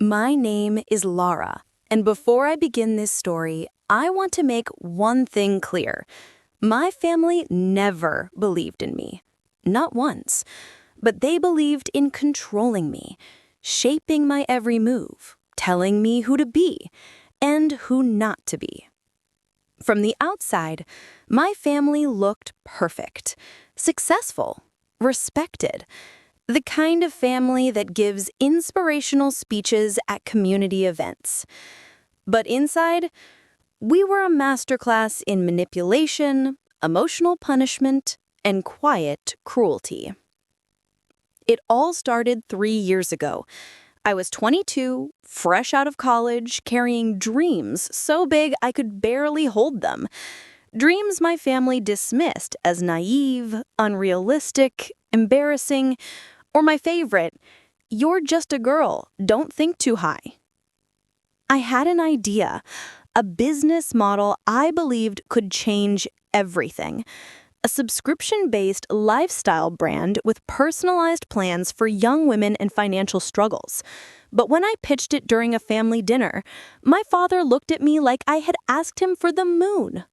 My name is Lara, and before I begin this story, I want to make one thing clear. My family never believed in me. Not once. But they believed in controlling me, shaping my every move, telling me who to be and who not to be. From the outside, my family looked perfect, successful, respected. The kind of family that gives inspirational speeches at community events. But inside, we were a masterclass in manipulation, emotional punishment, and quiet cruelty. It all started 3 years ago. I was 22, fresh out of college, carrying dreams so big I could barely hold them. Dreams my family dismissed as naive, unrealistic, embarrassing, or my favorite, "You're just a girl, don't think too high." I had an idea, a business model I believed could change everything. A subscription-based lifestyle brand with personalized plans for young women and financial struggles. But when I pitched it during a family dinner, my father looked at me like I had asked him for the moon.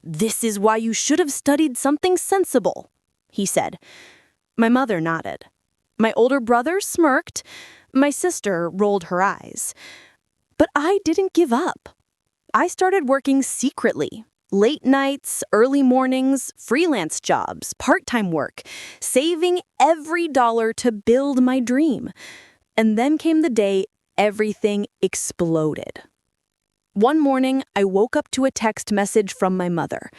"This is why you should have studied something sensible," he said. My mother nodded. My older brother smirked. My sister rolled her eyes. But I didn't give up. I started working secretly. Late nights, early mornings, freelance jobs, part-time work, saving every dollar to build my dream. And then came the day everything exploded. One morning, I woke up to a text message from my mother.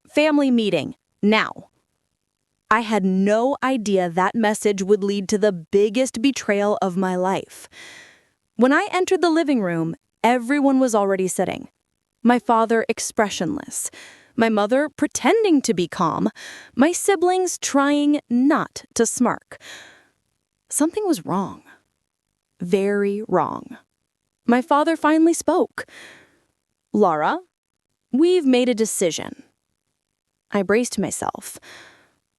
"Family meeting, now." I had no idea that message would lead to the biggest betrayal of my life. When I entered the living room, everyone was already sitting. My father expressionless, my mother pretending to be calm, my siblings trying not to smirk. Something was wrong. Very wrong. My father finally spoke. "Lara, we've made a decision." I braced myself.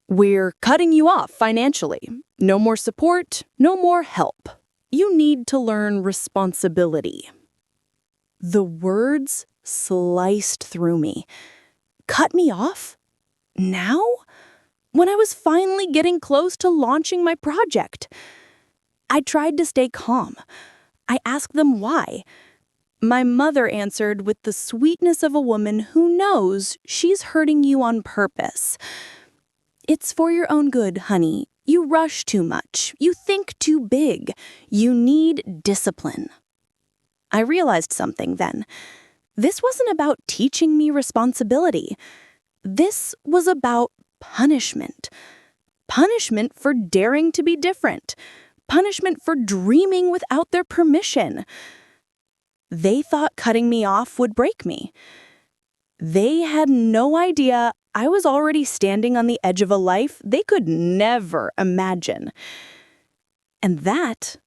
"We're cutting you off financially. No more support, no more help. You need to learn responsibility." The words sliced through me. Cut me off? Now? When I was finally getting close to launching my project. I tried to stay calm. I asked them why. My mother answered with the sweetness of a woman who knows she's hurting you on purpose. "It's for your own good, honey. You rush too much. You think too big. You need discipline." I realized something then. This wasn't about teaching me responsibility. This was about punishment. Punishment for daring to be different. Punishment for dreaming without their permission. They thought cutting me off would break me. They had no idea I was already standing on the edge of a life they could never imagine. And that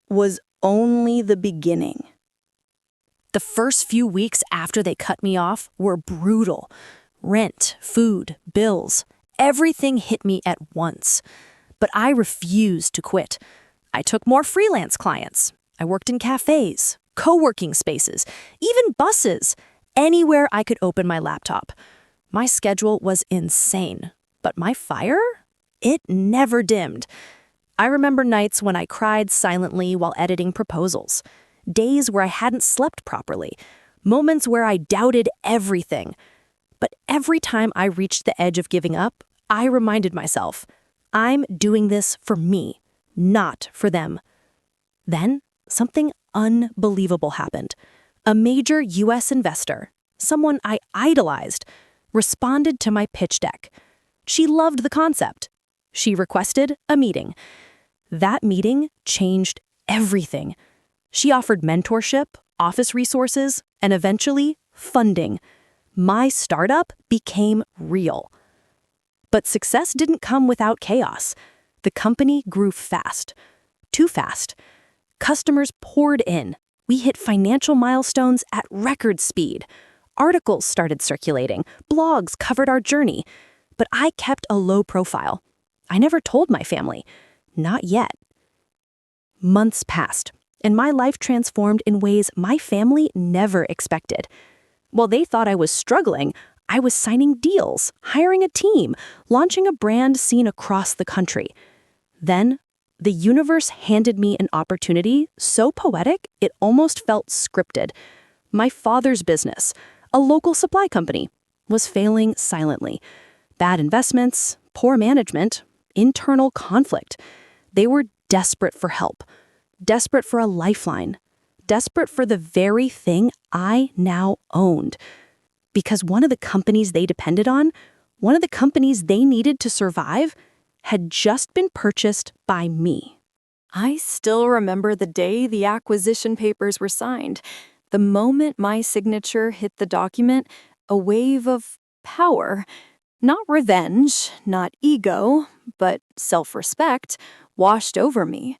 was only the beginning. The first few weeks after they cut me off were brutal. Rent, food, bills, everything hit me at once. But I refused to quit. I took more freelance clients. I worked in cafes, co-working spaces, even buses, anywhere I could open my laptop. My schedule was insane, but my fire? It never dimmed. I remember nights when I cried silently while editing proposals, days where I hadn't slept properly, moments where I doubted everything. But every time I reached the edge of giving up, I reminded myself, I'm doing this for me, not for them. Then something unbelievable happened. A major U.S. investor, someone I idolized, responded to my pitch deck. She loved the concept. She requested a meeting. That meeting changed everything. She offered mentorship, office resources, and eventually funding. My startup became real. But success didn't come without chaos. The company grew fast. Too fast. Customers poured in. We hit financial milestones at record speed. Articles started circulating. Blogs covered our journey. But I kept a low profile. I never told my family. Not yet. Months passed. and my life transformed in ways my family never expected. While they thought I was struggling, I was signing deals, hiring a team, launching a brand seen across the country. Then, the universe handed me an opportunity so poetic it almost felt scripted. My father's business, a local supply company, was failing silently. Bad investments, poor management, internal conflict. They were desperate for help, desperate for a lifeline, desperate for the very thing I now owned. Because one of the companies they depended on, one of the companies they needed to survive, had just been purchased by me. I still remember the day the acquisition papers were signed. The moment my signature hit the document, a wave of power, not revenge, not ego, but self-respect, washed over me.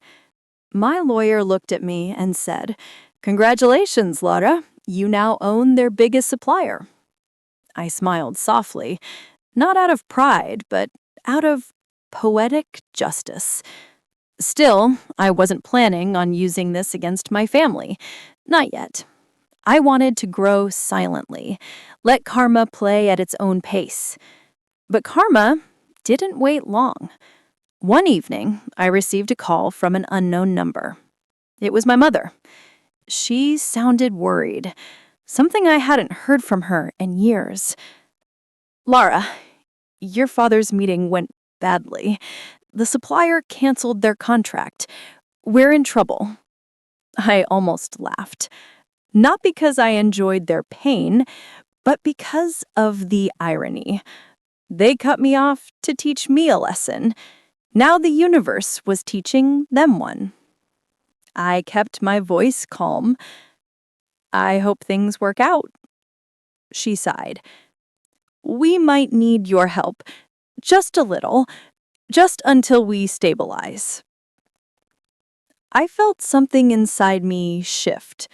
My lawyer looked at me and said, "Congratulations, Lara. You now own their biggest supplier." I smiled softly, not out of pride, but out of poetic justice. Still, I wasn't planning on using this against my family. Not yet. I wanted to grow silently, let karma play at its own pace. But karma didn't wait long. One evening, I received a call from an unknown number. It was my mother. She sounded worried, something I hadn't heard from her in years. "Lara, your father's meeting went badly. The supplier canceled their contract. We're in trouble." I almost laughed. Not because I enjoyed their pain, but because of the irony. They cut me off to teach me a lesson. Now the universe was teaching them one. I kept my voice calm. "I hope things work out." She sighed. "We might need your help, just a little, just until we stabilize." I felt something inside me shift.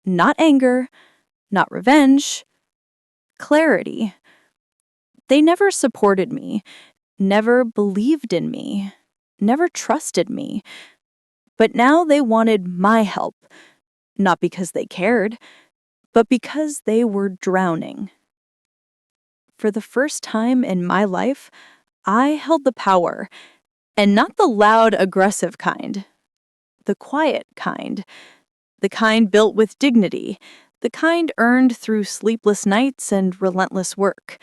Not anger, not revenge, clarity. They never supported me, never believed in me, never trusted me. But now they wanted my help, not because they cared, but because they were drowning. For the first time in my life, I held the power, and not the loud, aggressive kind, the quiet kind, the kind built with dignity, the kind earned through sleepless nights and relentless work.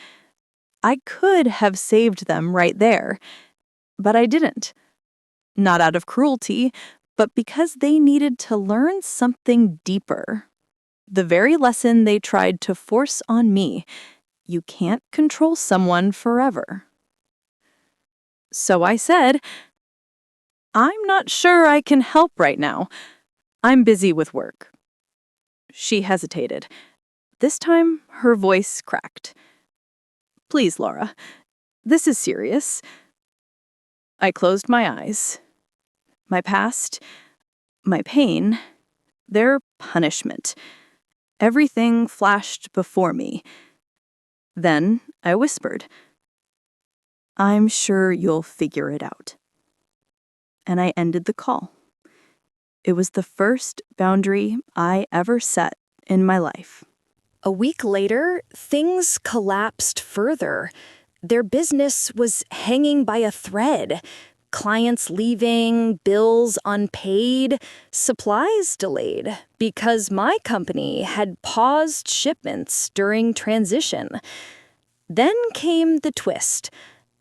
I could have saved them right there, but I didn't. Not out of cruelty, but because they needed to learn something deeper. The very lesson they tried to force on me: you can't control someone forever. So I said, "I'm not sure I can help right now. I'm busy with work." She hesitated. This time, her voice cracked. "Please, Lara, this is serious." I closed my eyes. My past, my pain, their punishment. Everything flashed before me. Then I whispered, "I'm sure you'll figure it out." And I ended the call. It was the first boundary I ever set in my life. A week later, things collapsed further. Their business was hanging by a thread. Clients leaving, bills unpaid, supplies delayed because my company had paused shipments during transition. Then came the twist.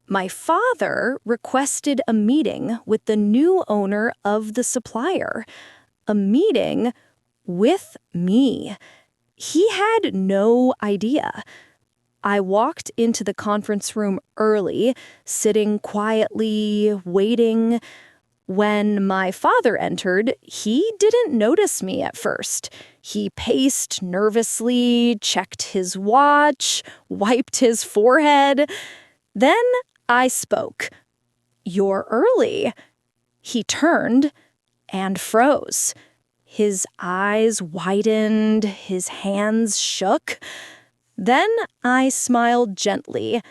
My father requested a meeting with the new owner of the supplier. A meeting with me. He had no idea. I walked into the conference room early, sitting quietly, waiting. When my father entered, he didn't notice me at first. He paced nervously, checked his watch, wiped his forehead. Then I spoke. "You're early." He turned and froze. His eyes widened, his hands shook. Then I smiled gently.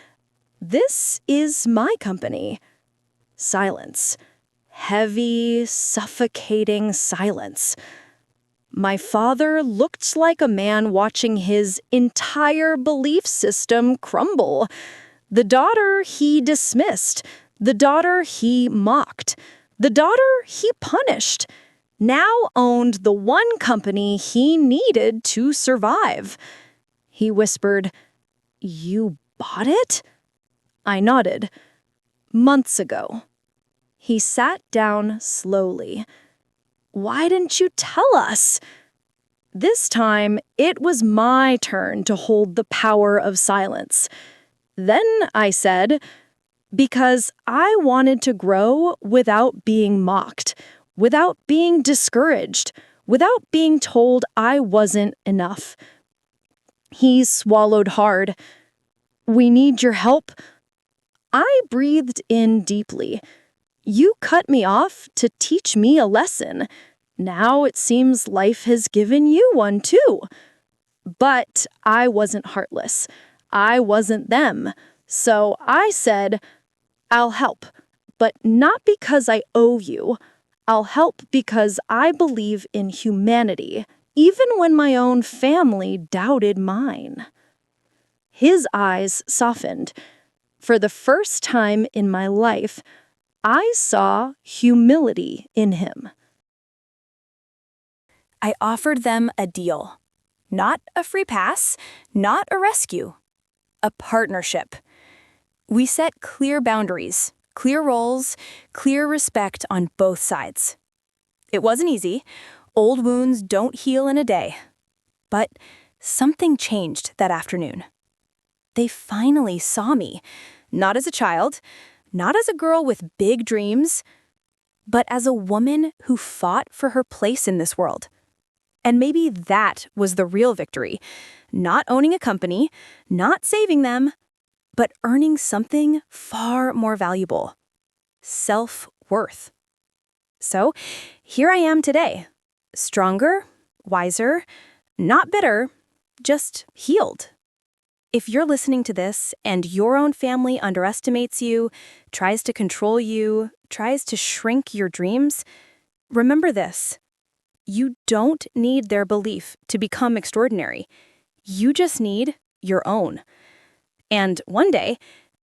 "This is my company." Silence. heavy, suffocating silence. My father looked like a man watching his entire belief system crumble. The daughter he dismissed. The daughter he mocked. The daughter he punished. Now owned the one company he needed to survive. He whispered, "You bought it?" I nodded. "Months ago." He sat down slowly. "Why didn't you tell us?" This time, it was my turn to hold the power of silence. Then I said, "Because I wanted to grow without being mocked, without being discouraged, without being told I wasn't enough." He swallowed hard. "We need your help." I breathed in deeply. "You cut me off to teach me a lesson. Now it seems life has given you one too." But I wasn't heartless. I wasn't them. So I said, "I'll help, but not because I owe you. I'll help because I believe in humanity, even when my own family doubted mine." His eyes softened. For the first time in my life, I saw humility in him. I offered them a deal. Not a free pass, not a rescue. A partnership. We set clear boundaries, clear roles, clear respect on both sides. It wasn't easy. Old wounds don't heal in a day. But something changed that afternoon. They finally saw me, not as a child, not as a girl with big dreams, but as a woman who fought for her place in this world. And maybe that was the real victory. Not owning a company, not saving them, but earning something far more valuable. Self-worth. So, here I am today. Stronger, wiser, not bitter, just healed. If you're listening to this and your own family underestimates you, tries to control you, tries to shrink your dreams, remember this. You don't need their belief to become extraordinary. You just need your own. And one day,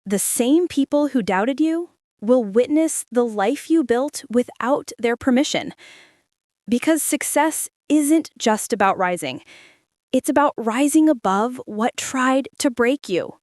the same people who doubted you will witness the life you built without their permission. Because success isn't just about rising. It's about rising above what tried to break you.